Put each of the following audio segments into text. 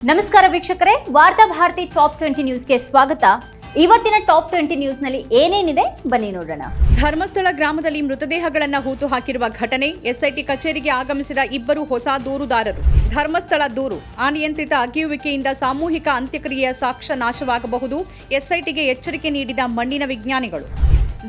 ನಮಸ್ಕಾರ ವೀಕ್ಷಕರೇ, ವಾರ್ತಾ ಭಾರತಿ ಟಾಪ್ 20 ನ್ಯೂಸ್ಗೆ ಸ್ವಾಗತ. ಇವತ್ತಿನ ಟಾಪ್ 20 ನ್ಯೂಸ್ನಲ್ಲಿ ಏನೇನಿದೆ ಬನ್ನಿ ನೋಡೋಣ. ಧರ್ಮಸ್ಥಳ ಗ್ರಾಮದಲ್ಲಿ ಮೃತದೇಹಗಳನ್ನು ಹೂತು ಹಾಕಿರುವ ಘಟನೆ. ಎಸ್ಐಟಿ ಕಚೇರಿಗೆ ಆಗಮಿಸಿದ ಇಬ್ಬರು ಹೊಸ ದೂರುದಾರರು. ಧರ್ಮಸ್ಥಳ ದೂರು: ಅನಿಯಂತ್ರಿತ ಅಗೆಯುವಿಕೆಯಿಂದ ಸಾಮೂಹಿಕ ಅಂತ್ಯಕ್ರಿಯೆಯ ಸಾಕ್ಷ್ಯ ನಾಶವಾಗಬಹುದು. ಎಸ್ಐಟಿಗೆ ಎಚ್ಚರಿಕೆ ನೀಡಿದ ಮಣ್ಣಿನ ವಿಜ್ಞಾನಿಗಳು.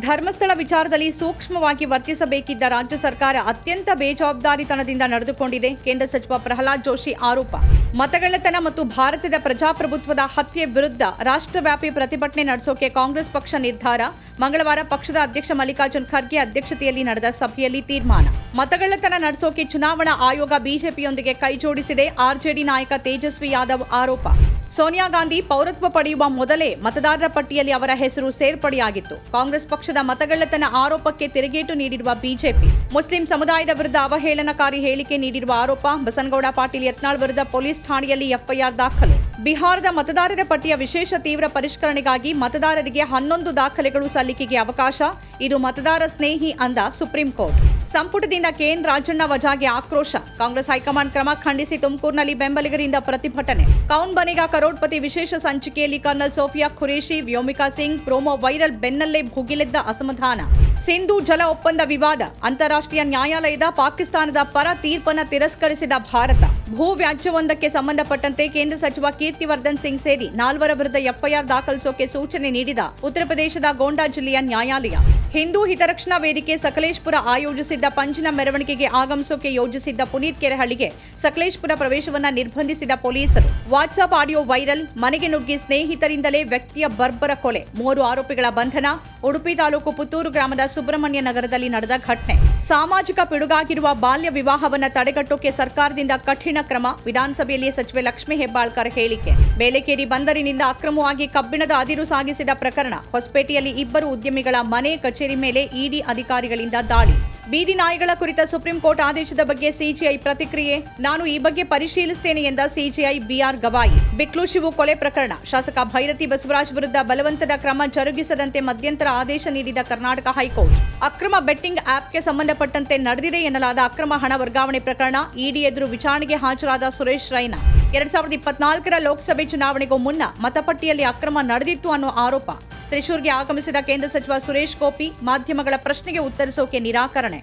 ಧರ್ಮಸ್ಥಳ ವಿಚಾರದಲ್ಲಿ ಸೂಕ್ಷ್ಮವಾಗಿ ವರ್ತಿಸಬೇಕಿದ್ದ ರಾಜ್ಯ ಸರ್ಕಾರ ಅತ್ಯಂತ ಬೇಜವಾಬ್ದಾರಿತನದಿಂದ ನಡೆದುಕೊಂಡಿದೆ. ಕೇಂದ್ರ ಸಚಿವ ಪ್ರಹ್ಲಾದ್ ಜೋಶಿ ಆರೋಪ. ಮತಗಳ್ಳತನ ಮತ್ತು ಭಾರತದ ಪ್ರಜಾಪ್ರಭುತ್ವದ ಹತ್ಯೆ ವಿರುದ್ಧ ರಾಷ್ಟ್ರವ್ಯಾಪಿ ಪ್ರತಿಭಟನೆ ನಡೆಸೋಕೆ ಕಾಂಗ್ರೆಸ್ ಪಕ್ಷ ನಿರ್ಧಾರ. ಮಂಗಳವಾರ ಪಕ್ಷದ ಅಧ್ಯಕ್ಷ ಮಲ್ಲಿಕಾರ್ಜುನ್ ಖರ್ಗೆ ಅಧ್ಯಕ್ಷತೆಯಲ್ಲಿ ನಡೆದ ಸಭೆಯಲ್ಲಿ ತೀರ್ಮಾನ. ಮತಗಳ್ಳತನ ನಡೆಸೋಕೆ ಚುನಾವಣಾ ಆಯೋಗ ಬಿಜೆಪಿಯೊಂದಿಗೆ ಕೈಜೋಡಿಸಿದೆ. ಆರ್ಜೆಡಿ ನಾಯಕ ತೇಜಸ್ವಿ ಯಾದವ್ ಆರೋಪ. ಸೋನಿಯಾ ಗಾಂಧಿ ಪೌರತ್ವ ಪಡೆಯುವ ಮೊದಲೇ ಮತದಾರರ ಪಟ್ಟಿಯಲ್ಲಿ ಅವರ ಹೆಸರು ಸೇರ್ಪಡೆಯಾಗಿತ್ತು. ಕಾಂಗ್ರೆಸ್ ಪಕ್ಷದ ಮತಗಳ್ಳತನ ಆರೋಪಕ್ಕೆ ತಿರುಗೇಟು ನೀಡಿರುವ ಬಿಜೆಪಿ. ಮುಸ್ಲಿಂ ಸಮುದಾಯದ ವಿರುದ್ಧ ಅವಹೇಳನಕಾರಿ ಹೇಳಿಕೆ ನೀಡಿರುವ ಆರೋಪ. ಬಸನಗೌಡ ಪಾಟೀಲ್ ಯತ್ನಾಳ್ ವಿರುದ್ಧ ಪೊಲೀಸ್ ಠಾಣೆಯಲ್ಲಿ ಎಫ್ಐಆರ್ ದಾಖಲು. ಬಿಹಾರದ ಮತದಾರರ ಪಟ್ಟಿಯ ವಿಶೇಷ ತೀವ್ರ ಪರಿಷ್ಕರಣೆಗಾಗಿ ಮತದಾರರಿಗೆ 11 ದಾಖಲೆಗಳು ಸಲ್ಲಿಕೆಗೆ ಅವಕಾಶ. ಇದು ಮತದಾರ ಸ್ನೇಹಿ ಅಂದ ಸುಪ್ರೀಂ ಕೋರ್ಟ್. ಸಂಪುಟದಿಂದ ಕೆಎನ್ ರಾಜಣ್ಣ ವಜಾಗೆ ಆಕ್ರೋಶ. ಕಾಂಗ್ರೆಸ್ ಹೈಕಮಾಂಡ್ ಕ್ರಮ ಖಂಡಿಸಿ ತುಮಕೂರಿನಲ್ಲಿ ಬೆಂಬಲಿಗರಿಂದ ಪ್ರತಿಭಟನೆ. ಕೌನ್ ಬನೇಗಾ ಕರೋಡ್ಪತಿ ವಿಶೇಷ ಸಂಚಿಕೆಯಲ್ಲಿ colonel Sofiya Qureshi, Vyomika Singh promo viral ಬೆನ್ನಲ್ಲೇ ಭುಗಿಲೆದ್ದ ಅಸಮಾಧಾನ. ಸಿಂಧೂ ಜಲ ಒಪ್ಪಂದ ವಿವಾದ. ಅಂತಾರಾಷ್ಟ್ರೀಯ ನ್ಯಾಯಾಲಯದ ಪಾಕಿಸ್ತಾನದ ಪರ ತೀರ್ಪನ್ನು ತಿರಸ್ಕರಿಸಿದ ಭಾರತ. ಭೂ ವ್ಯಾಜ್ಯವೊಂದಕ್ಕೆ ಸಂಬಂಧಪಟ್ಟಂತೆ ಕೇಂದ್ರ ಸಚಿವ ಕೀರ್ತಿವರ್ಧನ್ ಸಿಂಗ್ ಸೇರಿ 4 ವಿರುದ್ಧ ಎಫ್ಐಆರ್ ದಾಖಲಿಸೋಕೆ ಸೂಚನೆ ನೀಡಿದ ಉತ್ತರ ಪ್ರದೇಶದ ಗೋಂಡಾ ಜಿಲ್ಲೆಯ ನ್ಯಾಯಾಲಯ. ಹಿಂದೂ ಹಿತರಕ್ಷಣಾ ವೇದಿಕೆ ಸಕಲೇಶಪುರ ಆಯೋಜಿಸಿದ್ದ ಪಂಜಿನ ಮೆರವಣಿಗೆಗೆ ಆಗಮಿಸೋಕೆ ಯೋಜಿಸಿದ್ದ ಪುನೀತ್ ಕೆರೆಹಳ್ಳಿಗೆ ಸಕಲೇಶಪುರ ಪ್ರವೇಶವನ್ನ ನಿರ್ಬಂಧಿಸಿದ ಪೊಲೀಸರು. WhatsApp audio viral. ಮನೆಗೆ ನುಗ್ಗಿ ಸ್ನೇಹಿತರಿಂದಲೇ ವ್ಯಕ್ತಿಯ ಬರ್ಬರ ಕೊಲೆ. 3 ಆರೋಪಿಗಳ ಬಂಧನ. ಉಡುಪಿ ತಾಲೂಕು ಪುತ್ತೂರು ಗ್ರಾಮದ ಸುಬ್ರಹ್ಮಣ್ಯ ನಗರದಲ್ಲಿ ನಡೆದ ಘಟನೆ. ಸಾಮಾಜಿಕ ಪಿಡುಗಾಗಿರುವ ಬಾಲ್ಯ ವಿವಾಹವನ್ನ ತಡೆಗಟ್ಟೋಕೆ ಸರ್ಕಾರದಿಂದ ಕಠಿಣ ಕ್ರಮ. ವಿಧಾನಸಭೆಯಲ್ಲಿ ಸಚಿವೆ ಲಕ್ಷ್ಮೀ ಹೆಬ್ಬಾಳ್ಕರ್ ಹೇಳಿಕೆ. ಬೇಲೆಕೇರಿ ಬಂದರಿನಿಂದ ಅಕ್ರಮವಾಗಿ ಕಬ್ಬಿಣದ ಅದಿರು ಸಾಗಿಸಿದ ಪ್ರಕರಣ. ಹೊಸಪೇಟೆಯಲ್ಲಿ ಇಬ್ಬರು ಉದ್ಯಮಿಗಳ ಮನೆ ಕಚೇರಿ ಮೇಲೆ ಇಡಿ ಅಧಿಕಾರಿಗಳಿಂದ ದಾಳಿ. ಬೀದಿ ನಾಯಿಗಳ ಕುರಿತ ಸುಪ್ರೀಂ ಕೋರ್ಟ್ ಆದೇಶದ ಬಗ್ಗೆ ಸಿಜಿಐ ಪ್ರತಿಕ್ರಿಯೆ. ನಾನು ಈ ಬಗ್ಗೆ ಪರಿಶೀಲಿಸುತ್ತೇನೆ ಎಂದ ಸಿಜಿಐ ಬಿಆರ್ ಗವಾಯಿ. ಬಿಕ್ಲು ಶಿವು ಕೊಲೆ ಪ್ರಕರಣ. ಶಾಸಕ ಭೈರತಿ ಬಸವರಾಜ್ ವಿರುದ್ಧ ಬಲವಂತದ ಕ್ರಮ ಜರುಗಿಸದಂತೆ ಮಧ್ಯಂತರ ಆದೇಶ ನೀಡಿದ ಕರ್ನಾಟಕ ಹೈಕೋರ್ಟ್. ಅಕ್ರಮ ಬೆಟ್ಟಿಂಗ್ ಆಪ್ಗೆ ಸಂಬಂಧಪಟ್ಟಂತೆ ನಡೆದಿದೆ ಎನ್ನಲಾದ ಅಕ್ರಮ ಹಣ ವರ್ಗಾವಣೆ ಪ್ರಕರಣ. ಇಡಿ ಎದುರು ವಿಚಾರಣೆಗೆ ಹಾಜರಾದ ಸುರೇಶ್ ರೈನಾ. 2024ರ ಲೋಕಸಭೆ ಚುನಾವಣೆಗೂ ಮುನ್ನ ಮತಪಟ್ಟಿಯಲ್ಲಿ ಅಕ್ರಮ ನಡೆದಿತ್ತು ಅನ್ನೋ ಆರೋಪ. ತ್ರಿಶೂರ್ಗೆ ಆಗಮಿಸಿದ ಕೇಂದ್ರ ಸಚಿವ ಸುರೇಶ್ ಗೋಪಿ ಮಾಧ್ಯಮಗಳ ಪ್ರಶ್ನೆಗೆ ಉತ್ತರಿಸೋಕೆ ನಿರಾಕರಣೆ.